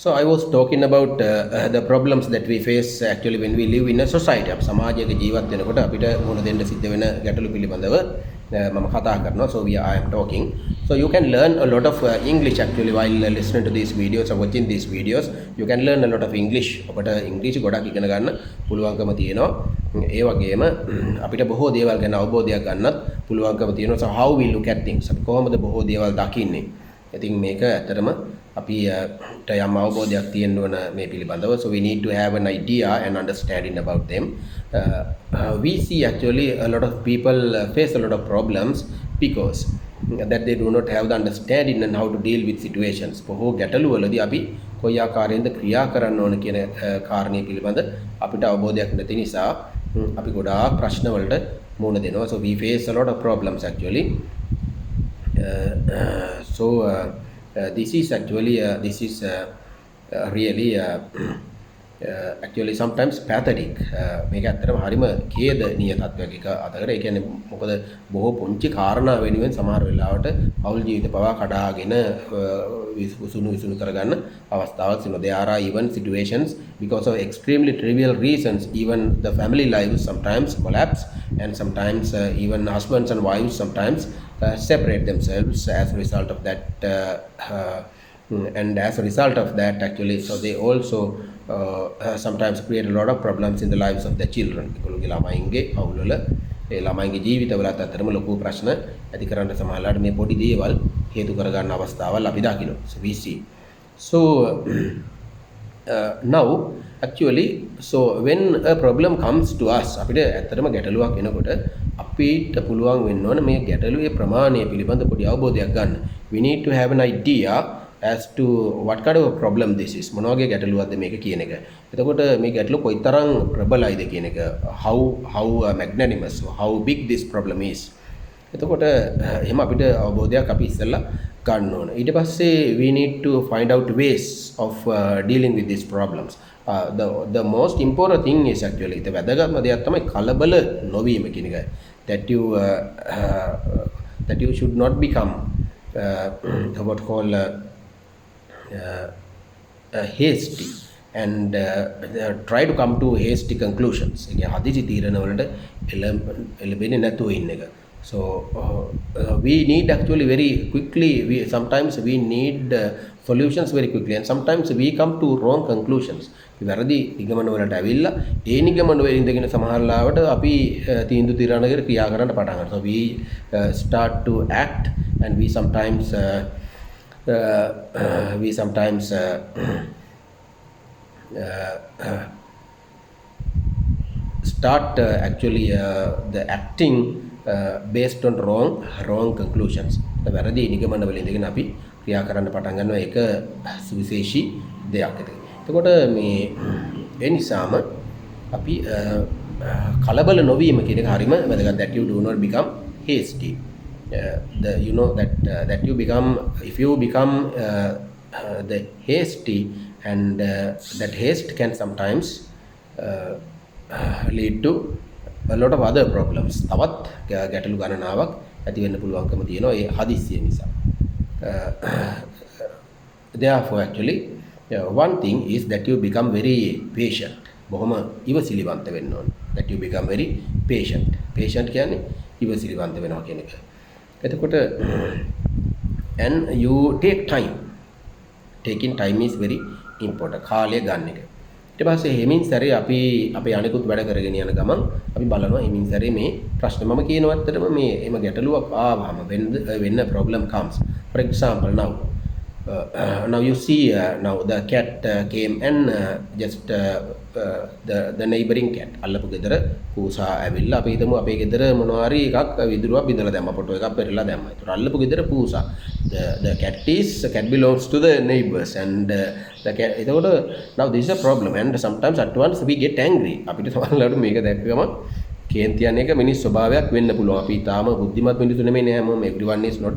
So I was talking about the problems that we face actually when we live in a society. අප සමාජයක ජීවත් වෙනකොට අපිට මුහුණ දෙන්න සිද්ධ වෙන ගැටලු පිළිබඳව මම කතා කරනවා. So I am talking. So you can learn a lot of English actually while listening to these videos or watching these videos. You can learn a lot of English. ඔබට ඉංග්‍රීසි ගොඩක් ඉගෙන ගන්න පුළුවන්කම තියෙනවා. ඒ වගේම අපිට බොහෝ දේවල් ගැන අවබෝධයක් ගන්නත් පුළුවන්කම තියෙනවා. So how we look at things. අපි කොහොමද බොහෝ දේවල් දකින්නේ? ඉතින් මේක ඇත්තටම අපිට යම් අවබෝධයක් තියෙන්න ඕන මේ පිළිබඳව. So we need to have an idea and understanding about them. We see actually a lot of people face a lot of problems because that they do not have the understanding and how to deal with situations. බොහෝ ගැටලු වලදී අපි කොයි ආකාරයෙන්ද ක්‍රියා කරන්න ඕන කියන කාරණේ පිළිබඳ අපිට අවබෝධයක් නැති නිසා අපි ගොඩාක් ප්‍රශ්න වලට මුහුණ දෙනවා. So we face a lot of problems actually. This is actually really actually sometimes pathetic. මේක ඇත්තටම හරිම ඛේදනීය තත්ත්වයක් එක අතකට. ඒ කියන්නේ මොකද බොහෝ පුංචි කාරණා වෙනුවෙන් සමහර වෙලාවට පෞල් ජීවිත පවා කඩාගෙන විසුණු කරගන්න අවස්ථාවක් තියෙනවා. There are even situations because of extremely trivial reasons even the family lives sometimes collapse, and sometimes even husbands and wives sometimes separate themselves as a result of that, and as a result of that actually, so they also sometimes create a lot of problems in the lives of their children. ඒගොල්ලෝගේ ළමයින්ගේ අවුල් වල ඒ ළමයින්ගේ ජීවිතවලත් අතරම ලොකු ප්‍රශ්න ඇති කරන්න සමහරවිට මේ පොඩි දේවල් හේතු කරගන්න අවස්ථාවල් අපි දකිනවා. So we see. So now actually, so when a problem comes to us, අපිට ඇත්තටම ගැටලුවක් එනකොට අපිට පුළුවන් වෙන්න ඕන මේ ගැටලුවේ ප්‍රමාණය පිළිබඳ පොඩි අවබෝධයක් ගන්න. We need to have an idea as to what kind of a problem this is. මොන වගේ ගැටලුවක්ද මේක කියන එක. එතකොට මේ ගැටලුව කොයිතරම් ප්‍රබලයිද කියන එක, how magnanimous, how big this problem is. එතකොට එහෙම අපිට අවබෝධයක් අපි ඉස්සෙල්ලා ගන්න ඕන. ඊට පස්සේ we need to find out ways of dealing with these problems. The most important thing is actually the වැදගත්ම දෙයක් තමයි කලබල නොවීම කියන එක. That you should not become what call hasty and try to come to hasty conclusions. ඒ කියන්නේ හදිසි තීරණ වලට එළඹෙන්නේ නැතුව ඉන්න එක. So we need actually very quickly, sometimes we need solutions very quickly, and sometimes we come to wrong conclusions. වැරදි නිගමන වලට ඇවිල්ලා ඒ නිගමන වලින් ඉඳගෙන සමහර ලාවට අපි තීන්දුව తీරනකට ක්‍රියා කරන්න පටන් ගන්නවා. So we start to act, and we sometimes start actually the acting based on wrong conclusions. වැරදි නිගමන වලින් ඉඳගෙන අපි ක්‍රියා කරන්න පටන් ගන්නවා. ඒක සුවිශේෂී දෙයක්. එතකොට මේ ඒ නිසාම අපි කලබල නොවීම කියන එක හරිම වැදගත්. That you do not become hasty. You know that you become, if you become the hasty, and that haste can sometimes lead to a lot of other problems. තවත් ගැටලු ගණනාවක් ඇති වෙන්න පුළුවන්කම තියෙනවා ඒ හදිස්සිය නිසා. Therefore actually one thing is that you become very patient. බොහොම ඉවසිලිවන්ත වෙන්න ඕන. That you become very patient. Patient කියන්නේ ඉවසිලිවන්ත වෙනවා කියන එක. එතකොට and you take time. Taking time is very important. කාලය ගන්න එක. ඊට පස්සේ හිමින් සැරේ අපි අපේ අනිකුත් වැඩ කරගෙන යන ගමන් අපි බලනවා හිමින් සැරේ මේ ප්‍රශ්න මම කියනවා ඇත්තටම මේ එම ගැටලුවක් ආවම when a problem comes. For example, now you see now the cat came and just the neighboring cat, අල්ලපු ගෙදර පූසා ඇවිල්ලා අපි හිතමු අපේ ගෙදර මොනවා හරි එකක් විදුරුවක් බිඳලා දැම්මා, ෆොටෝ එකක් පෙරලා දැම්මා. ඒතර අල්ලපු ගෙදර පූසා. The cat belongs to the neighbors, and the cat, එතකොට now this is a problem, and sometimes at once we get angry. අපිට සමහරවිට මේක දැක්කම කේන්ති යන එක මිනිස් ස්වභාවයක් වෙන්න පුළුවන්. අපි තාම බුද්ධිමත් මිනිස්සු නෙමෙයි නේ හැමෝම. Everyone is not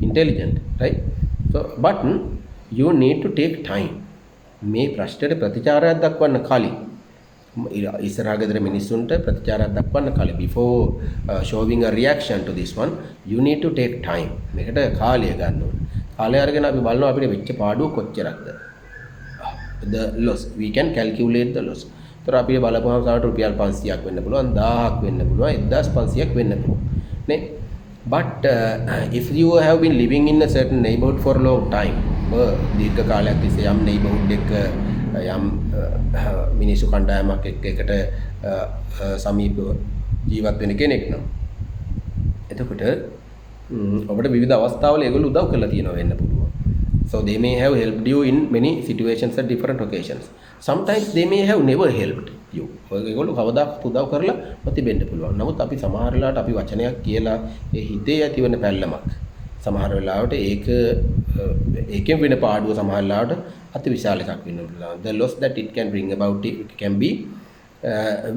intelligent, right? So but you need to take time. මේ ප්‍රශ්නෙට ප්‍රතිචාරයක් දක්වන්න කලින් ඉස්සරහා ගෙදර මිනිස්සුන්ට ප්‍රතිචාරයක් දක්වන්න කලින් before showing a reaction to this one, you need to take time. මේකට කාලය ගන්න ඕනේ. කාලය අරගෙන අපි බලනවා අපිට වෙච්ච පාඩුව කොච්චරක්ද. the loss. We can calculate the loss. තොර අපි බලපුවම සමහරට රුපියල් 500ක් වෙන්න පුළුවන් 1000ක් වෙන්න පුළුවන් 1500ක් වෙන්න පුළුවන් නේ. But if you have been living in a certain neighborhood for a long time, දීර්ඝ කාලයක් තිස්සේ යම් neighborhood එක යම් මිනිස්සු කණ්ඩායමක් එකට සමීපව ජීවත් වෙන කෙනෙක් නම් එතකොට ඔබට විවිධ අවස්ථාවල ඒගොල්ලෝ උදව් කරලා තියෙනවා වෙන්න පුළුවන්. So they may have helped you in many situations at different occasions. Sometimes they may have never helped you. ඒගොල්ලෝ කවදාවත් උදව් කරලා නොතිබෙන්න පුළුවන්. නමුත් අපි සමහර වෙලාවට අපි වචනයක් කියලා ඒ හිතේ ඇතිවන පැල්ලමක් සමහර වෙලාවට ඒකෙන් වෙන පාඩුව සමහර වෙලාවට අතිවිශාල එකක් වෙන්න පුළුවන්. The loss that it can bring about it can be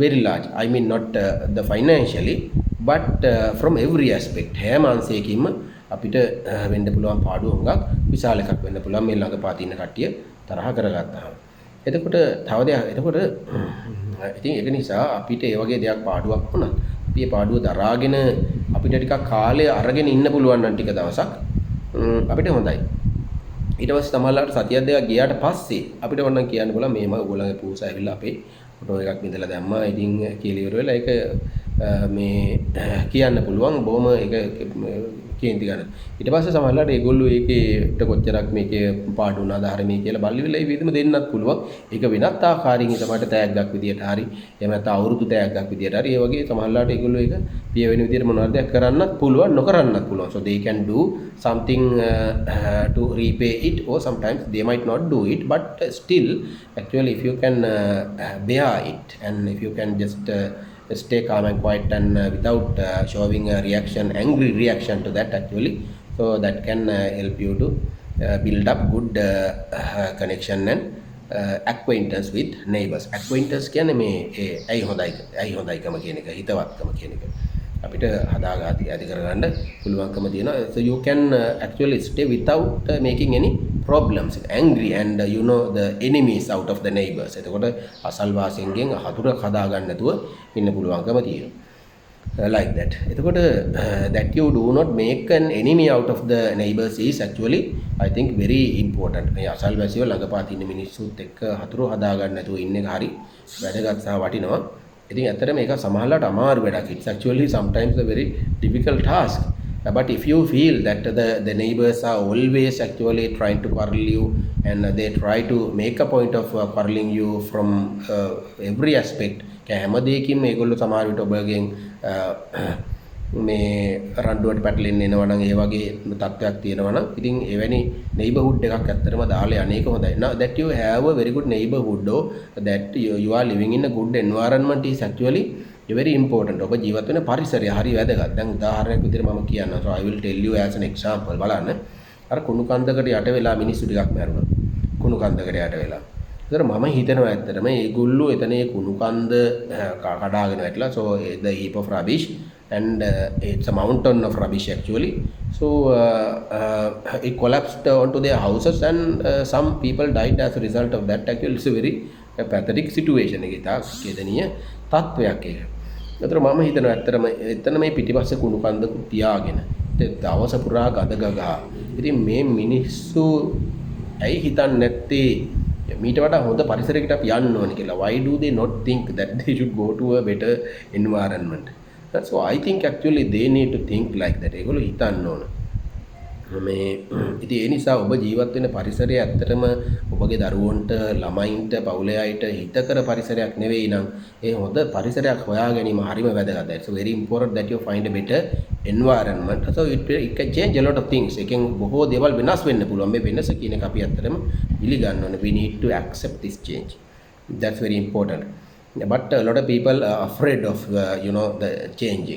very large. I mean not the financially but from every aspect. හැම අංශයකින්ම අපිට වෙන්න පුළුවන් පාඩුව හුඟක් විශාල එකක් වෙන්න පුළුවන් මේ ළඟ පාතින කට්ටිය තරහ කරගත්තාම. එතකොට තව දෙයක් එතකොට ඉතින් ඒක නිසා අපිට ඒ වගේ දෙයක් පාඩුවක් වුණා. අපි මේ පාඩුව දරාගෙන අපිට ටිකක් කාලය අරගෙන ඉන්න පුළුවන් නම් ටික දවසක් අපිට හොඳයි. ඊට පස්සේ සමහරවිට සතියක් දෙකක් ගියාට පස්සේ අපිට ඕනනම් කියන්න පුළුවන් මේම ඔයගොල්ලන්ගේ පූසා ඇවිල්ලා අපේ ෆොටෝ එකක් විඳලා දැම්මා. ඉතින් කියලා ඉවර වෙලා ඒක මේ කියන්න පුළුවන් බොහොම ඒක කේන්ති ගන්න. ඊට පස්සේ සමහරවිට ඒගොල්ලෝ ඒකේට කොච්චරක් මේකේ පාඩු වුණාද හරිනේ කියලා බලවිලා ඒ විදිහම දෙන්නත් පුළුවන්. ඒක වෙනත් ආකාරයෙන් ඊටමට තෑග්ගක් විදියට හරි එහෙම නැත්නම් අවුරුදු තෑග්ගක් විදියට හරි ඒ වගේ සමහරවිට ඒගොල්ලෝ ඒක පිය වෙන විදියට මොනවද කරන්නත් පුළුවන් නොකරන්නත් පුළුවන්. So they can do something to repay it or sometimes they might not do it but still actually if you can bear it and if you can just stay calm and quiet and without showing a reaction, angry reaction to that actually, so that can help you to build up good connection and acquaintance with neighbors. Acquaintance කියන්නේ මේ ඇයි හොඳයිකම කියන එක හිතවත්කම කියන එක අපිට හදාගන්න ඇති කරගන්න පුළුවන්කම තියෙනවා. So you can actually stay without making any problems, angry and you know the enemies out of the neighbors. එතකොට අසල්වාසීන්ගෙන් හතුරක් හදාගන්න නැතුව ඉන්න පුළුවන්කම තියෙනවා. Like that. එතකොට that you do not make an enemy out of the neighbors is actually I think very important. මේ අසල්වාසීව ළඟපාත ඉන්න මිනිස්සුත් එක්ක හතුරු හදාගන්න නැතුව ඉන්න එක හරි වැදගත් සහ වටිනවා. ඉතින් ඇත්තට මේක සමහරවිට අමාරු වැඩක්. It's actually sometimes a very difficult task. But if you feel that the neighbors are always actually trying to quarrel you and they try to make a point of quarreling you from every aspect, හැම දෙයකින්ම මේගොල්ලෝ සමහර විට ඔබගෙන් මේ රණ්ඩුවට පැටලෙන්න එනවා නම් ඒ වගේ තත්ත්වයක් තියෙනවා නම් ඉතින් එවැනි neighborhood එකක් ඇත්තටම දාලා අනේක හොඳයි. Now that you have a very good neighborhood or that you are living in a good environment is actually very important. ඔබ ජීවත් වෙන පරිසරය හරි වැදගත්. දැන් උදාහරණයක් විදිහට මම කියන්නම්. So I will tell you as an example. බලන්න. අර කුණු කන්දකට යට වෙලා මිනිස්සු ටිකක් මැරුණා. කුණු කන්දකට යට වෙලා. ඒතර මම හිතනවා ඇත්තටම මේගොල්ලෝ එතන ඒ කුණු කන්ද කඩාගෙන වැටලා. So the heap of rubbish and it's a mountain of rubbish actually. So it collapsed onto their houses and some people died as a result of that. Actually it's a very pathetic situation. එක ඉතා කේදනීය තත්වයක් ඒක. ඒතර මම හිතනවා ඇත්තටම එතන මේ පිටිපස්සේ කුණු කන්දකුත් තියාගෙන දවස පුරා ගඳ ගගා. ඉතින් මේ මිනිස්සු ඇයි හිතන්නේ නැත්තේ මීට වඩා හොඳ පරිසරයකට අපි යන්න ඕනේ කියලා? Why do they not think that they should go to a better environment? So I think actually they need to think like that. ඒගොල්ලෝ හිතන්න ඕන. මේ ඉතින් ඒ නිසා ඔබ ජීවත් වෙන පරිසරය ඇත්තටම ඔබගේ දරුවන්ට ළමයින්ට පවුලේ අයට හිතකර පරිසරයක් නෙවෙයි නම් ඒ හොඳ පරිසරයක් හොයා ගැනීම හරිම වැදගත්. It's very important that you find a better environment. So it can change a lot of things. එකෙන් බොහෝ දේවල් වෙනස් වෙන්න පුළුවන්. මේ වෙනස කියන එක අපි ඇත්තටම පිළිගන්න ඕනේ. We need to accept this change. That's very important. But a lot of people are afraid of the change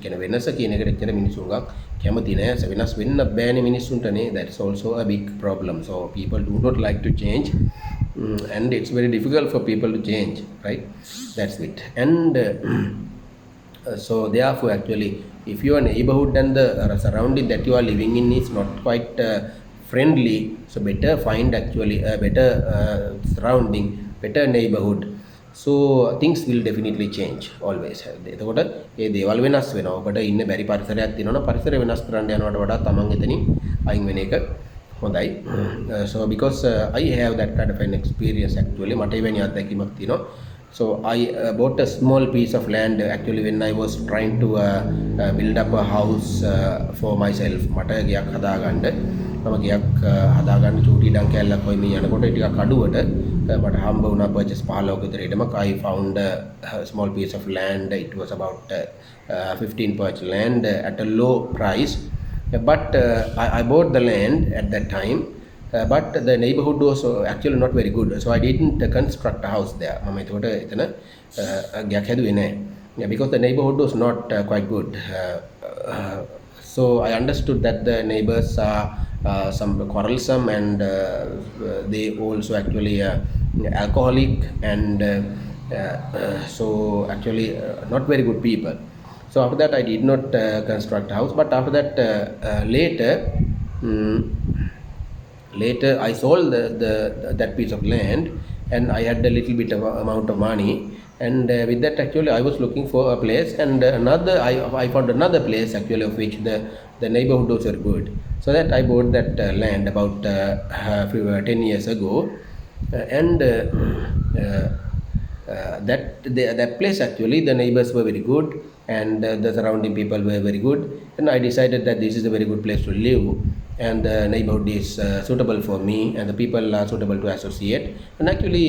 කියන වෙනස කියන එකට එච්චර මිනිස්සු උගක් කැමති නෑ. වෙනස් වෙන්න බෑනේ මිනිස්සුන්ටනේ. That's also a big problem. So people do not like to change and it's very difficult for people to change, right? That's it. And so therefore actually if your neighborhood and the surrounding that you are living in is not quite friendly, so better find actually a better surrounding, better neighborhood. So things will definitely change always. එතකොට ඒ දේවල් වෙනස් වෙනවා. ඔබට ඉන්න බැරි පරිසරයක් තියෙනවා නම් පරිසරය වෙනස් කරන්න යනවට වඩා තමන් එතනින් අයින් වෙන එක හොඳයි. So because I have that kind of an experience actually මට එවැනි අත්දැකීමක් තියෙනවා. So I bought a small piece of land actually when I was trying to build up a house for myself. මට ගයක් හදාගන්න මම ගයක් හදාගන්න චූටි ඉඩම් කැල්ලක් කොයි මේ යනකොට ටිකක් අඩුවට මට හම්බ වුණා purchase 15ක විතර ඉඩමක්. I found a small piece of land. It was about 15 perch land at a low price. But I bought the land at that time, but the neighborhood was actually not very good. So I didn't construct a house there. මම ඒකට එතන ගයක් හැදුවේ නැහැ. Yeah, because the neighborhood was not quite good. So I understood that the neighbors are some quarrelsome and they also actually alcoholic and so actually not very good people. So after that I did not construct a house, but after that later I sold that piece of land and I had a little bit of amount of money, and with that actually I was looking for a place, and I found another place actually of which the neighborhood was very good. So that I bought that land about 10 years ago, and that place actually the neighbors were very good, and the surrounding people were very good, and I decided that this is a very good place to live, and the neighborhood is suitable for me, and the people are suitable to associate. And actually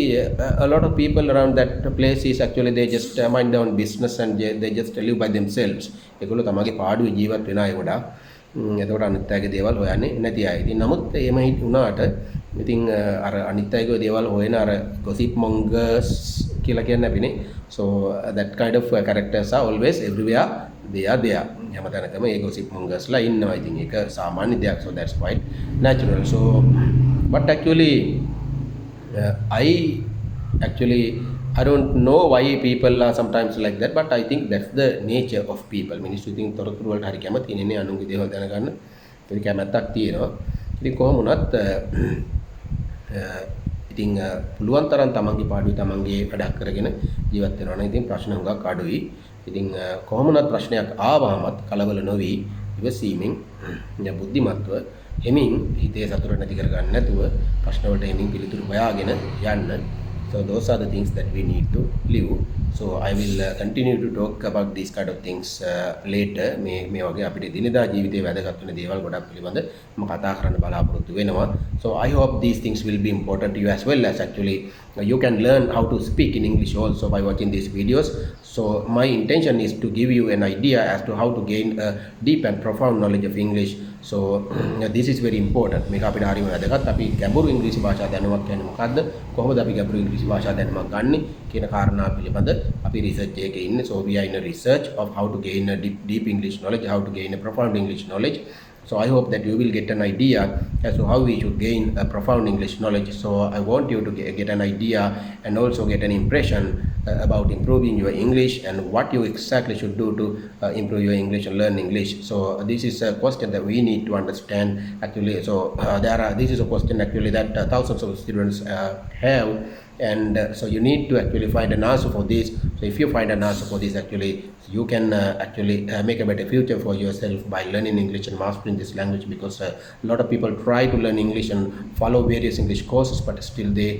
a lot of people around that place is actually they just mind their own business and they just live by themselves. ඒගොල්ලෝ තමගේ පාඩුවේ ජීවත් වෙන අය ගොඩාක්. එතකොට අනිත් අයගේ දේවල් හොයන්නේ නැති අය. ඉතින් නමුත් එහෙම වුණාට ඉතින් අර අනිත් අයගේ දේවල් හොයන අර gossip mongers කියලා කියන්නේ අපිනේ. So that kind of characters are always everywhere. They are there. හැමතැනකම A gossip mongers ලා ඉන්නවා. ඉතින් ඒක සාමාන්‍ය දෙයක්. So that's quite natural. So but actually I don't know why people are sometimes like that, but I think that's the nature of people. මිනිස්සු ඉතින් තොරතුරු වලට හරි කැමති නේ අනුන්ගේ දේවල් දැනගන්න. ඒක කැමැත්තක් තියෙනවා. ඉතින් කොහොම වුණත් ඉතින් පුළුවන් තරම් තමන්ගේ පාඩුවේ තමන්ගේ වැඩක් කරගෙන ජීවත් වෙනවා නම් ඉතින් ප්‍රශ්න හුඟක් අඩුයි. ඉතින් කොහොම වුණත් ප්‍රශ්නයක් ආවමත් කලබල නොවි ඉවසීමෙන් බුද්ධිමත්ව හෙමින් හිතේ සතුට නැති කරගන්න නැතුව ප්‍රශ්න වලට හෙමින් පිළිතුරු හොයාගෙන යන්න. So those are the things that we need to live. So I will continue to talk about these kind of things later. මේ වගේ අපිට දිනදා ජීවිතේ වැදගත් වෙන දේවල් ගොඩක් පිළිබඳ මම කතා කරන්න බලාපොරොත්තු වෙනවා. So I hope these things will be important to you as well, as actually you can learn how to speak in English also by watching these videos. So my intention is to give you an idea as to how to gain a deep and profound knowledge of English. So this is very important. මේක අපිට හරියම වැදගත්. අපි ගැඹුරු ඉංග්‍රීසි භාෂා දැනුමක් කියන්නේ මොකද්ද? කොහොමද අපි ගැඹුරු ඉංග්‍රීසි භාෂා දැනුමක් ගන්නෙ කියන කාරණා පිළිබඳ අපි රිසර්ච් එකේ ඉන්නේ. So we are in a research of how to gain a deep English knowledge, how to gain a profound English knowledge. So I hope that you will get an idea as to how we should gain a profound English knowledge. So I want you to get an idea and also get an impression about improving your English and what you exactly should do to improve your English and learn English. So this is a question that we need to understand actually. So this is a question actually that thousands of students have, and so you need to actually find an answer for this. So if you find an answer for this, actually you can actually make a better future for yourself by learning English and mastering this language, because a lot of people try to learn English and follow various English courses, but still they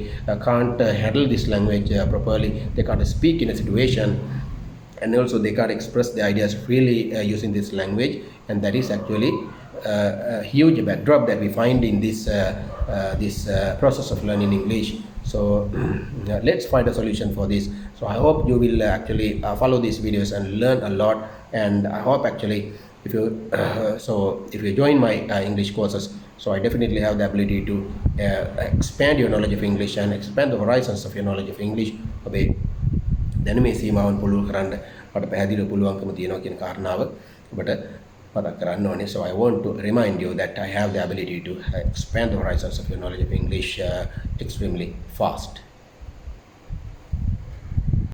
can't handle this language properly. They can't speak in a situation, and also they can't express their ideas freely using this language, and that is actually a huge backdrop that we find in this process of learning English. So let's find a solution for this. So I hope you will actually follow these videos and learn a lot, and I hope actually if you join my English courses, so I definitely have the ability to expand your knowledge of English and expand the horizons of your knowledge of English. ඔබේ දැනුමේ සීමාවන් පුළුල් කරන්න මට පැහැදිලිව පුළුවන්කම තියෙනවා කියන කාරණාව ඔබට මතක් කරන්න ඕනේ. So I want to remind you that I have the ability to expand the horizons of your knowledge of English extremely fast.